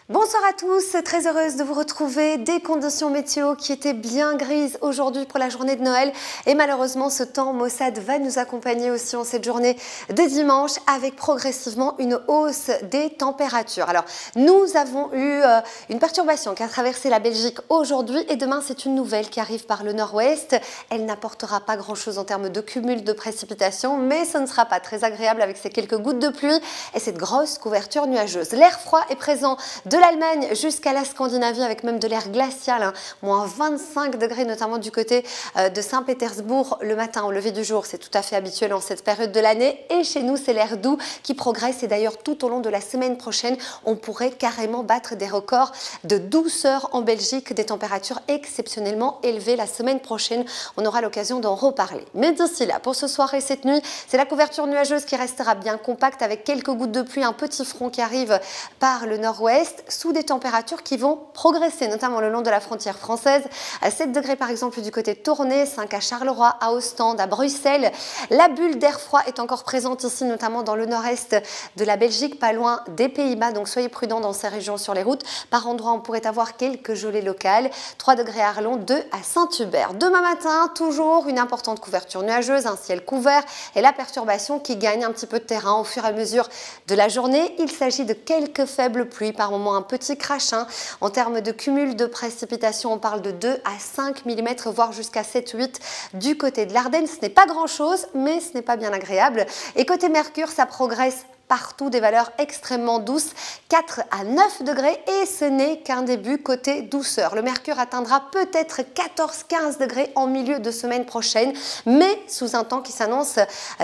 Bonsoir à tous, très heureuse de vous retrouver. Des conditions météo qui étaient bien grises aujourd'hui pour la journée de Noël et malheureusement ce temps maussade va nous accompagner aussi en cette journée de dimanche avec progressivement une hausse des températures. Alors nous avons eu une perturbation qui a traversé la Belgique aujourd'hui et demain c'est une nouvelle qui arrive par le nord-ouest. Elle n'apportera pas grand chose en termes de cumul de précipitations mais ce ne sera pas très agréable avec ces quelques gouttes de pluie et cette grosse couverture nuageuse. L'air froid est présent de l'Allemagne jusqu'à la Scandinavie avec même de l'air glacial, moins 25 degrés notamment du côté de Saint-Pétersbourg le matin au lever du jour. C'est tout à fait habituel en cette période de l'année et chez nous c'est l'air doux qui progresse et d'ailleurs tout au long de la semaine prochaine on pourrait carrément battre des records de douceur en Belgique, des températures exceptionnellement élevées la semaine prochaine. On aura l'occasion d'en reparler. Mais d'ici là, pour ce soir et cette nuit, c'est la couverture nuageuse qui restera bien compacte avec quelques gouttes de pluie, un petit front qui arrive par le nord-ouest sous des températures qui vont progresser, notamment le long de la frontière française. À 7 degrés par exemple du côté de Tournai, 5 à Charleroi, à Ostende, à Bruxelles. La bulle d'air froid est encore présente ici, notamment dans le nord-est de la Belgique, pas loin des Pays-Bas. Donc soyez prudents dans ces régions sur les routes. Par endroits, on pourrait avoir quelques gelées locales. 3 degrés à Arlon, 2 à Saint-Hubert. Demain matin, toujours une importante couverture nuageuse, un ciel couvert et la perturbation qui gagne un petit peu de terrain au fur et à mesure de la journée. Il s'agit de quelques faibles pluies, par moments un petit crachin. En termes de cumul de précipitations, on parle de 2 à 5 mm, voire jusqu'à 7-8 du côté de l'Ardenne. Ce n'est pas grand-chose, mais ce n'est pas bien agréable. Et côté Mercure, ça progresse partout, des valeurs extrêmement douces, 4 à 9 degrés et ce n'est qu'un début côté douceur. Le mercure atteindra peut-être 14-15 degrés en milieu de semaine prochaine, mais sous un temps qui s'annonce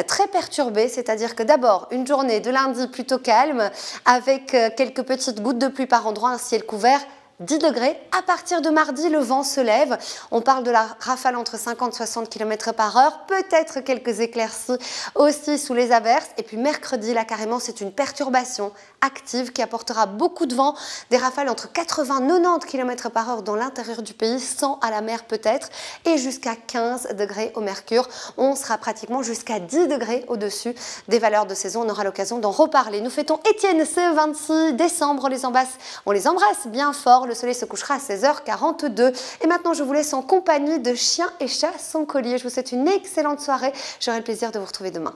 très perturbé, c'est-à-dire que d'abord une journée de lundi plutôt calme avec quelques petites gouttes de pluie par endroit, un ciel couvert, 10 degrés. À partir de mardi, le vent se lève. On parle de la rafale entre 50 et 60 km par heure. Peut-être quelques éclaircies aussi sous les averses. Et puis mercredi, là carrément, c'est une perturbation active qui apportera beaucoup de vent. Des rafales entre 80 et 90 km par heure dans l'intérieur du pays, 100 à la mer peut-être. Et jusqu'à 15 degrés au mercure. On sera pratiquement jusqu'à 10 degrés au-dessus des valeurs de saison. On aura l'occasion d'en reparler. Nous fêtons Étienne ce 26 décembre. On les embrasse bien fort. Le soleil se couchera à 16h42. Et maintenant, je vous laisse en compagnie de Chien et Chat sans collier. Je vous souhaite une excellente soirée. J'aurai le plaisir de vous retrouver demain.